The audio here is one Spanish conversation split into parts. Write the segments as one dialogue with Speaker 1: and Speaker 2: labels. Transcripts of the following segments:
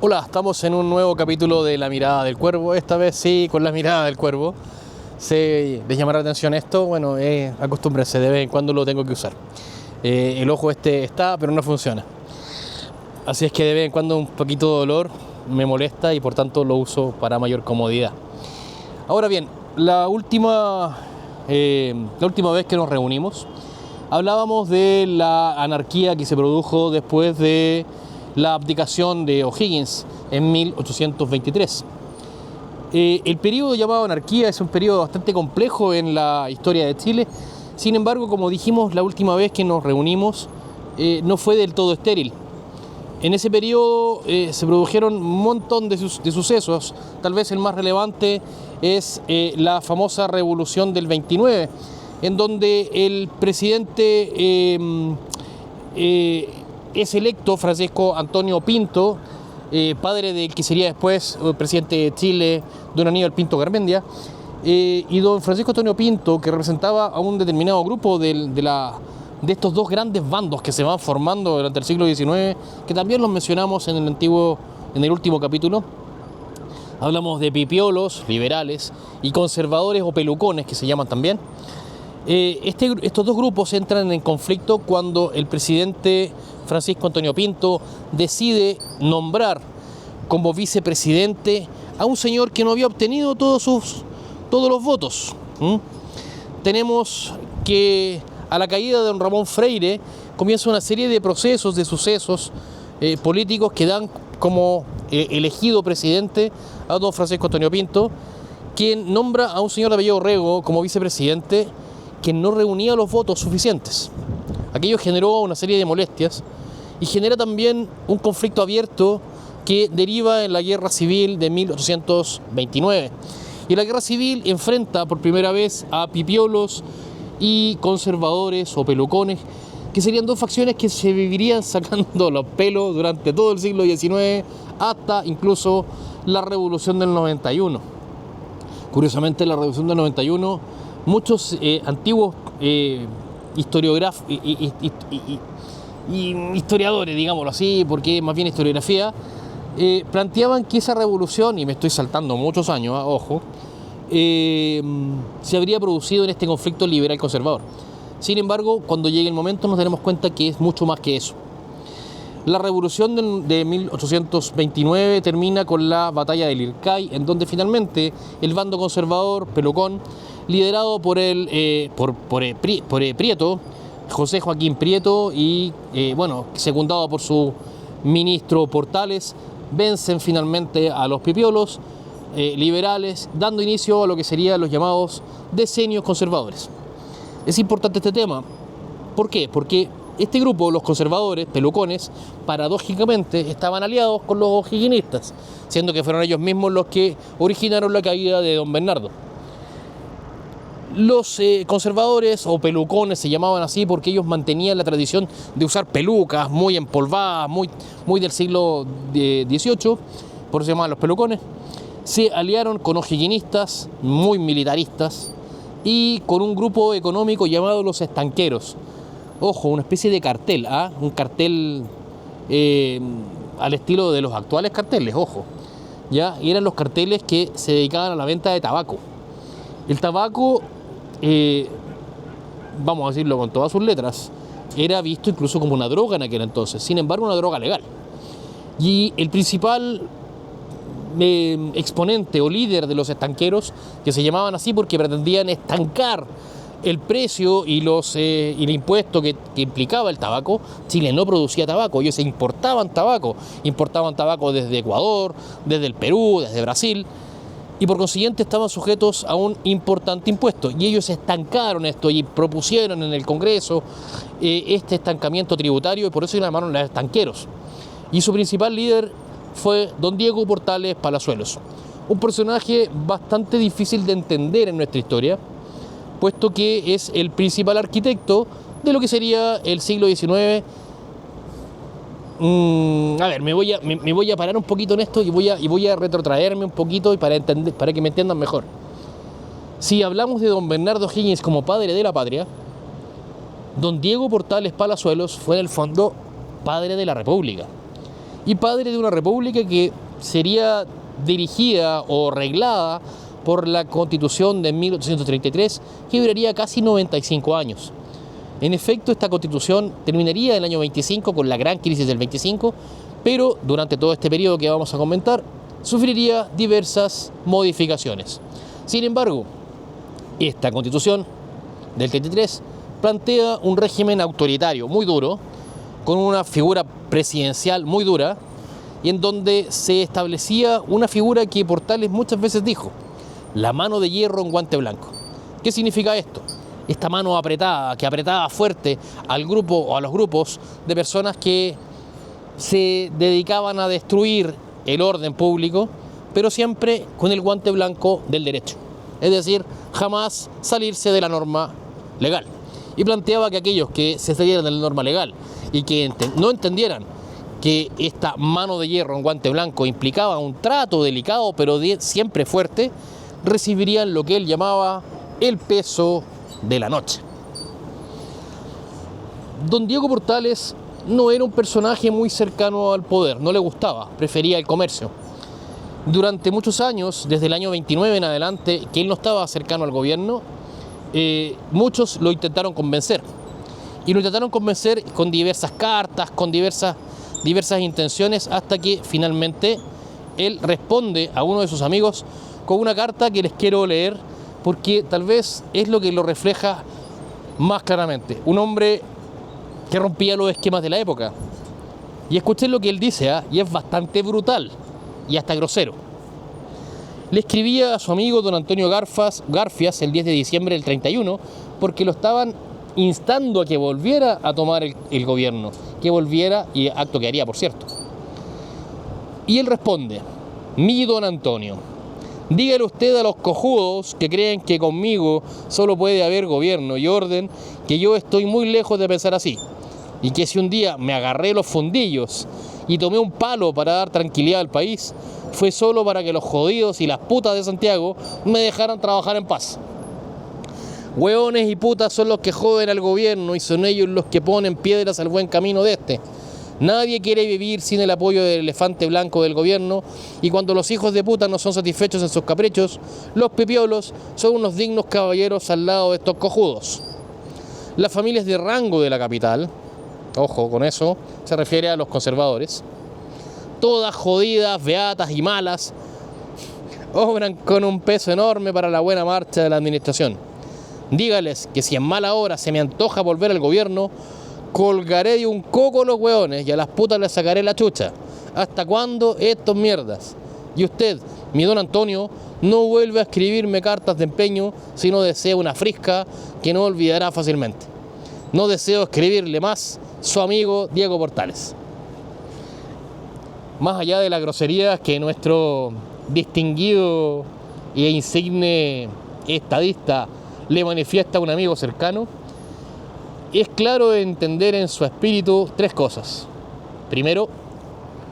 Speaker 1: Hola, estamos en un nuevo capítulo de La Mirada del Cuervo, esta vez sí con La Mirada del Cuervo. Sé de llamar la atención esto, bueno, acostúmbrense, de vez en cuando lo tengo que usar. El ojo está, pero no funciona. Así es que de vez en cuando un poquito de dolor me molesta y por tanto lo uso para mayor comodidad. Ahora bien, la última vez que nos reunimos, hablábamos de la anarquía que se produjo después de la abdicación de O'Higgins en 1823. El periodo llamado anarquía es un periodo bastante complejo en la historia de Chile. Sin embargo, como dijimos la última vez que nos reunimos, no fue del todo estéril. En ese periodo se produjeron un montón de sucesos. Tal vez el más relevante es la famosa revolución del 29, en donde el presidente es electo Francisco Antonio Pinto, padre del que sería después presidente de Chile, don Aníbal Pinto Garmendia, y don Francisco Antonio Pinto, que representaba a un determinado grupo de estos dos grandes bandos que se van formando durante el siglo XIX, que también los mencionamos en el último capítulo. Hablamos de pipiolos, liberales, y conservadores o pelucones, que se llaman también. Estos dos grupos entran en conflicto cuando el presidente Francisco Antonio Pinto decide nombrar como vicepresidente a un señor que no había obtenido todos los votos. Tenemos que a la caída de don Ramón Freire comienza una serie de procesos, de sucesos políticos que dan como elegido presidente a don Francisco Antonio Pinto, quien nombra a un señor de apellido Rego como vicepresidente, que no reunía los votos suficientes. Aquello generó una serie de molestias y genera también un conflicto abierto que deriva en la Guerra Civil de 1829. Y la Guerra Civil enfrenta por primera vez a pipiolos y conservadores o pelucones, que serían dos facciones que se vivirían sacando los pelos durante todo el siglo XIX hasta incluso la Revolución del 91. Curiosamente, la Revolución del 91, muchos antiguos historiadores, digámoslo así, porque más bien historiografía, planteaban que esa revolución, y me estoy saltando muchos años, ojo, se habría producido en este conflicto liberal-conservador. Sin embargo, cuando llegue el momento nos daremos cuenta que es mucho más que eso. La revolución de 1829 termina con la batalla del Ircay, en donde finalmente el bando conservador, pelucón, liderado por Prieto, José Joaquín Prieto, y secundado por su ministro Portales, vencen finalmente a los pipiolos liberales, dando inicio a lo que serían los llamados decenios conservadores. Es importante este tema. ¿Por qué? Porque este grupo, los conservadores, pelucones, paradójicamente estaban aliados con los o'higginistas, siendo que fueron ellos mismos los que originaron la caída de don Bernardo. Los conservadores o pelucones se llamaban así porque ellos mantenían la tradición de usar pelucas muy empolvadas, muy del siglo XVIII, por eso se llamaban los pelucones. Se aliaron con o'higginistas muy militaristas y con un grupo económico llamado los estanqueros. Ojo, una especie de cartel, un cartel al estilo de los actuales carteles, ojo. ¿Ya? Y eran los carteles que se dedicaban a la venta de tabaco. El tabaco, vamos a decirlo con todas sus letras, era visto incluso como una droga en aquel entonces, sin embargo una droga legal. Y el principal exponente o líder de los estanqueros, que se llamaban así porque pretendían estancar el precio y el impuesto que implicaba el tabaco. Chile no producía tabaco, ellos importaban tabaco desde Ecuador, desde el Perú, desde Brasil, y por consiguiente estaban sujetos a un importante impuesto, y ellos estancaron esto y propusieron en el Congreso este estancamiento tributario, y por eso se llamaron los estanqueros. Y su principal líder fue don Diego Portales Palazuelos, un personaje bastante difícil de entender en nuestra historia, puesto que es el principal arquitecto de lo que sería el siglo XIX. Me voy a parar un poquito en esto y voy a retrotraerme un poquito para que me entiendan mejor. Si hablamos de don Bernardo O'Higgins como padre de la patria, don Diego Portales Palazuelos fue en el fondo padre de la República. y padre de una república que sería dirigida o reglada por la Constitución de 1833, que duraría casi 95 años. En efecto, esta Constitución terminaría en el año 25 con la gran crisis del 25, pero durante todo este periodo que vamos a comentar, sufriría diversas modificaciones. Sin embargo, esta Constitución del 33 plantea un régimen autoritario muy duro, con una figura presidencial muy dura, y en donde se establecía una figura que Portales muchas veces dijo: la mano de hierro en guante blanco. ¿Qué significa esto? Esta mano apretada, que apretaba fuerte al grupo o a los grupos de personas que se dedicaban a destruir el orden público, pero siempre con el guante blanco del derecho. Es decir, jamás salirse de la norma legal. Y planteaba que aquellos que se salieran de la norma legal y que no entendieran que esta mano de hierro en guante blanco implicaba un trato delicado pero siempre fuerte, recibirían lo que él llamaba el peso de la noche. Don Diego Portales no era un personaje muy cercano al poder, no le gustaba, prefería el comercio. Durante muchos años, desde el año 29 en adelante, que él no estaba cercano al gobierno, muchos lo intentaron convencer. Y lo intentaron convencer con diversas cartas, con diversas intenciones, hasta que finalmente él responde a uno de sus amigos con una carta que les quiero leer, porque tal vez es lo que lo refleja más claramente. Un hombre que rompía los esquemas de la época. Y escuchen lo que él dice, y es bastante brutal y hasta grosero. Le escribía a su amigo don Antonio Garfias el 10 de diciembre del 31, porque lo estaban instando a que volviera a tomar el gobierno, que volviera, y acto que haría, por cierto. Y él responde: mi don Antonio, dígale usted a los cojudos que creen que conmigo solo puede haber gobierno y orden, que yo estoy muy lejos de pensar así, y que si un día me agarré los fundillos y tomé un palo para dar tranquilidad al país, fue solo para que los jodidos y las putas de Santiago me dejaran trabajar en paz. Hueones y putas son los que joden al gobierno y son ellos los que ponen piedras al buen camino de este. Nadie quiere vivir sin el apoyo del elefante blanco del gobierno, y cuando los hijos de puta no son satisfechos en sus caprichos, los pipiolos son unos dignos caballeros al lado de estos cojudos. Las familias de rango de la capital, ojo con eso, se refiere a los conservadores, todas jodidas, beatas y malas, obran con un peso enorme para la buena marcha de la administración. Dígales que si en mala hora se me antoja volver al gobierno, colgaré de un coco a los hueones y a las putas les sacaré la chucha. ¿Hasta cuándo estos mierdas? Y usted, mi don Antonio, no vuelve a escribirme cartas de empeño si no desea una frisca que no olvidará fácilmente. No deseo escribirle más, su amigo Diego Portales. Más allá de la grosería que nuestro distinguido e insigne estadista le manifiesta a un amigo cercano, es claro entender en su espíritu tres cosas. Primero,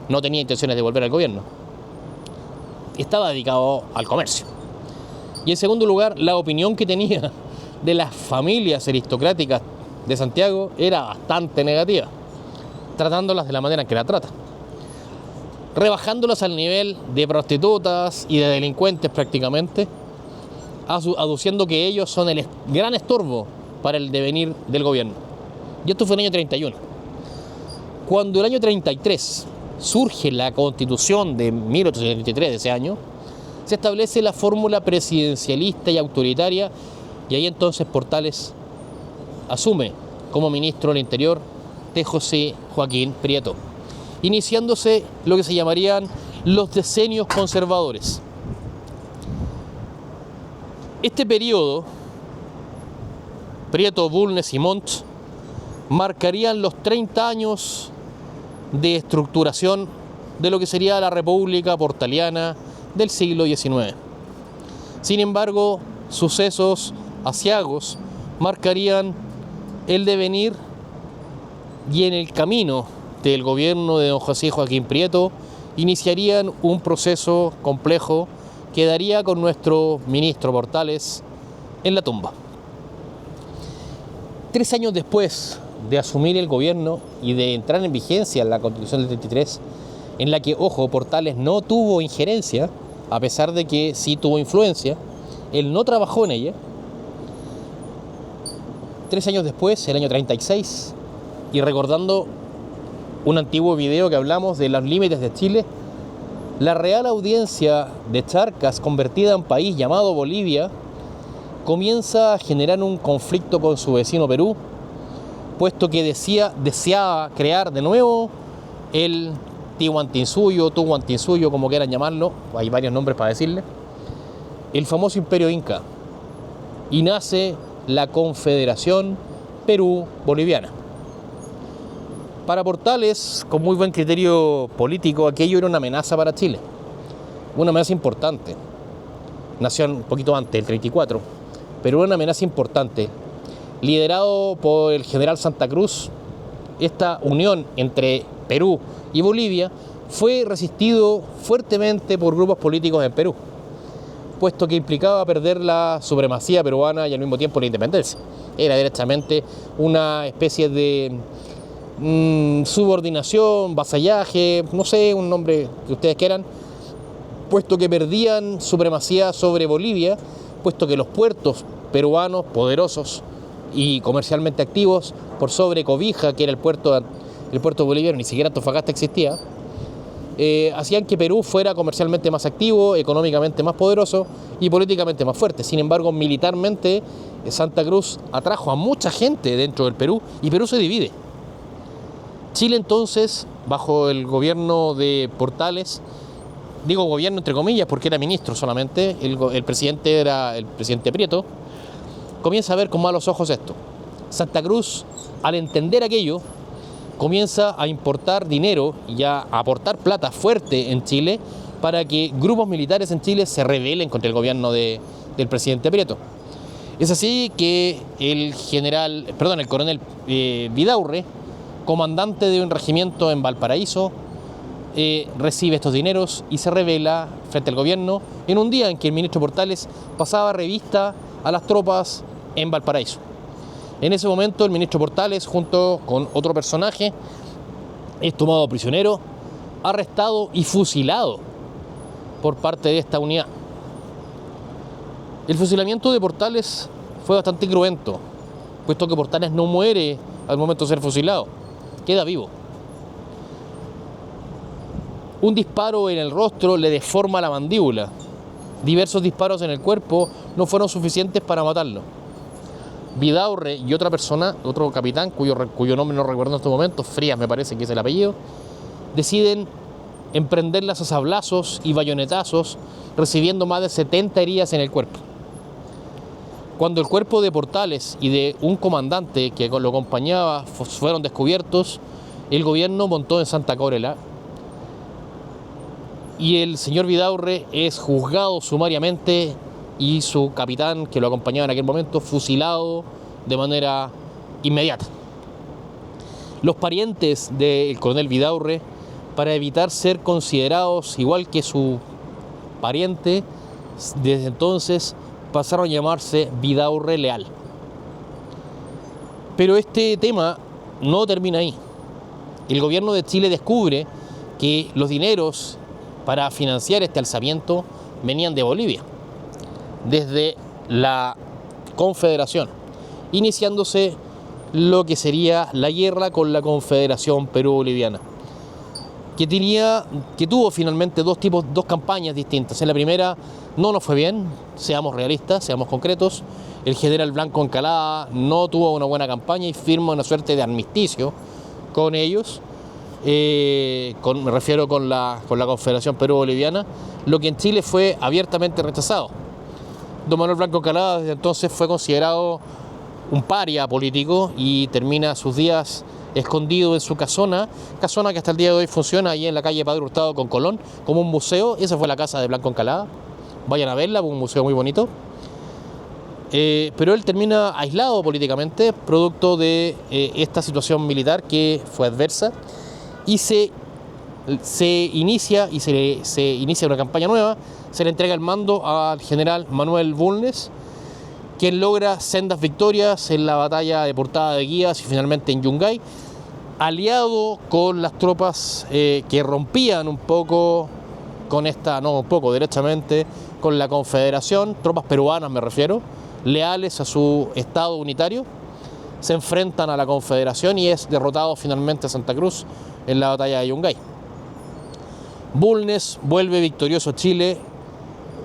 Speaker 1: no tenía intenciones de volver al gobierno. Estaba dedicado al comercio. Y en segundo lugar, la opinión que tenía de las familias aristocráticas de Santiago era bastante negativa, tratándolas de la manera en que la trata, rebajándolas al nivel de prostitutas y de delincuentes prácticamente, aduciendo que ellos son el gran estorbo para el devenir del gobierno. Y esto fue en el año 31. Cuando el año 33 surge la Constitución de 1833 de ese año, se establece la fórmula presidencialista y autoritaria, y ahí entonces Portales asume como ministro del Interior de José Joaquín Prieto, iniciándose lo que se llamarían los decenios conservadores. Este periodo, Prieto, Bulnes y Montt, marcarían los 30 años de estructuración de lo que sería la República Portaliana del siglo XIX. Sin embargo, sucesos aciagos marcarían el devenir y en el camino del gobierno de don José Joaquín Prieto iniciarían un proceso complejo que daría con nuestro ministro Portales en la tumba. 3 años después de asumir el gobierno y de entrar en vigencia la Constitución del 33, en la que, ojo, Portales no tuvo injerencia, a pesar de que sí tuvo influencia. Él no trabajó en ella. 3 años después, el año 36, y recordando un antiguo video que hablamos de los límites de Chile, la Real Audiencia de Charcas, convertida en país llamado Bolivia, comienza a generar un conflicto con su vecino Perú, puesto que deseaba crear de nuevo el Tihuantinsuyo, Tuhuantinsuyo, como quieran llamarlo, hay varios nombres para decirle, el famoso Imperio Inca, y nace la Confederación Perú-Boliviana. Para Portales, con muy buen criterio político, aquello era una amenaza para Chile, una amenaza importante. Nació un poquito antes, el 34, pero una amenaza importante. Liderado por el general Santa Cruz, esta unión entre Perú y Bolivia fue resistido fuertemente por grupos políticos en Perú, puesto que implicaba perder la supremacía peruana y al mismo tiempo la independencia. Era directamente una especie de subordinación, vasallaje, no sé, un nombre que ustedes quieran, puesto que perdían supremacía sobre Bolivia, puesto que los puertos peruanos poderosos y comercialmente activos, por sobre Cobija, que era el puerto boliviano, ni siquiera Antofagasta existía, hacían que Perú fuera comercialmente más activo, económicamente más poderoso y políticamente más fuerte. Sin embargo, militarmente, Santa Cruz atrajo a mucha gente dentro del Perú y Perú se divide. Chile entonces, bajo el gobierno de Portales, digo gobierno entre comillas porque era ministro solamente, el presidente era el presidente Prieto, comienza a ver con malos ojos esto. Santa Cruz, al entender aquello, comienza a importar dinero y a aportar plata fuerte en Chile para que grupos militares en Chile se rebelen contra el gobierno del presidente Prieto. Es así que el coronel Vidaurre, comandante de un regimiento en Valparaíso, recibe estos dineros y se rebela frente al gobierno en un día en que el ministro Portales pasaba revista a las tropas en Valparaíso. En ese momento el ministro Portales, junto con otro personaje, es tomado prisionero, arrestado y fusilado por parte de esta unidad. El fusilamiento de Portales fue bastante cruento, puesto que Portales no muere al momento de ser fusilado, queda vivo. Un disparo en el rostro le deforma la mandíbula. Diversos disparos en el cuerpo no fueron suficientes para matarlo. Vidaurre y otra persona, otro capitán, cuyo nombre no recuerdo en este momento, Frías me parece que es el apellido, deciden emprenderlas a sablazos y bayonetazos, recibiendo más de 70 heridas en el cuerpo. Cuando el cuerpo de Portales y de un comandante que lo acompañaba fueron descubiertos, el gobierno montó en Santa Córela y el señor Vidaurre es juzgado sumariamente y su capitán, que lo acompañaba en aquel momento, fusilado de manera inmediata. Los parientes del coronel Vidaurre, para evitar ser considerados igual que su pariente, desde entonces pasaron a llamarse Vidaurre Leal. Pero este tema no termina ahí. El gobierno de Chile descubre que los dineros para financiar este alzamiento venían de Bolivia, desde la Confederación, iniciándose lo que sería la guerra con la Confederación Perú-Boliviana, que tuvo finalmente dos campañas distintas. En la primera no nos fue bien, seamos realistas, seamos concretos. El general Blanco Encalada no tuvo una buena campaña y firma una suerte de armisticio con ellos, me refiero con la Confederación Perú-Boliviana, lo que en Chile fue abiertamente rechazado. Don Manuel Blanco Encalada desde entonces fue considerado un paria político y termina sus días escondido en su casona que hasta el día de hoy funciona ahí en la calle Padre Hurtado con Colón, como un museo. Esa fue la casa de Blanco Encalada, vayan a verla, un museo muy bonito. Pero él termina aislado políticamente, producto de esta situación militar que fue adversa, y se inicia una campaña nueva. Se le entrega el mando al general Manuel Bulnes, quien logra sendas victorias en la batalla de Portada de Guías y finalmente en Yungay, aliado con las tropas que rompían un poco con esta, no un poco, derechamente, con la Confederación, tropas peruanas me refiero, leales a su Estado unitario, se enfrentan a la Confederación y es derrotado finalmente Santa Cruz en la batalla de Yungay. Bulnes vuelve victorioso a Chile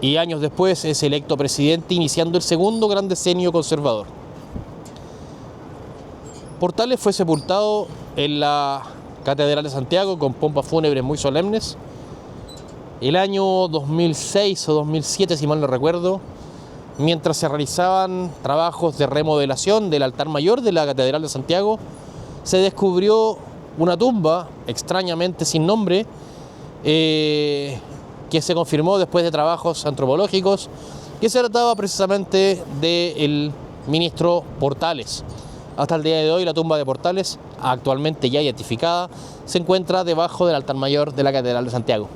Speaker 1: y años después es electo presidente, iniciando el segundo gran decenio conservador. Portales fue sepultado en la Catedral de Santiago con pompas fúnebres muy solemnes. El año 2006 o 2007, si mal no recuerdo, mientras se realizaban trabajos de remodelación del altar mayor de la Catedral de Santiago, se descubrió una tumba, extrañamente sin nombre, que se confirmó después de trabajos antropológicos, que se trataba precisamente del ministro Portales. Hasta el día de hoy la tumba de Portales, actualmente ya identificada, se encuentra debajo del altar mayor de la Catedral de Santiago.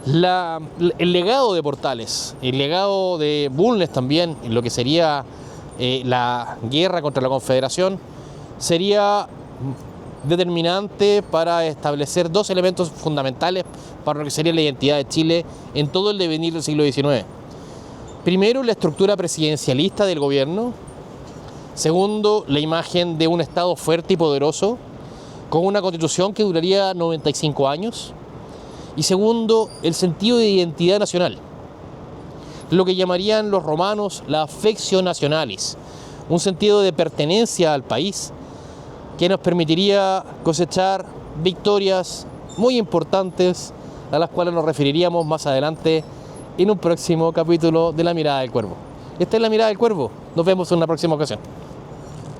Speaker 1: El legado de Portales, el legado de Bulnes también, en lo que sería la guerra contra la Confederación, sería determinante para establecer dos elementos fundamentales para lo que sería la identidad de Chile en todo el devenir del siglo XIX. Primero, la estructura presidencialista del gobierno. Segundo, la imagen de un Estado fuerte y poderoso, con una constitución que duraría 95 años. Y segundo, el sentido de identidad nacional, lo que llamarían los romanos la affectio nationalis, un sentido de pertenencia al país que nos permitiría cosechar victorias muy importantes a las cuales nos referiríamos más adelante en un próximo capítulo de La Mirada del Cuervo. Esta es La Mirada del Cuervo, nos vemos en una próxima ocasión.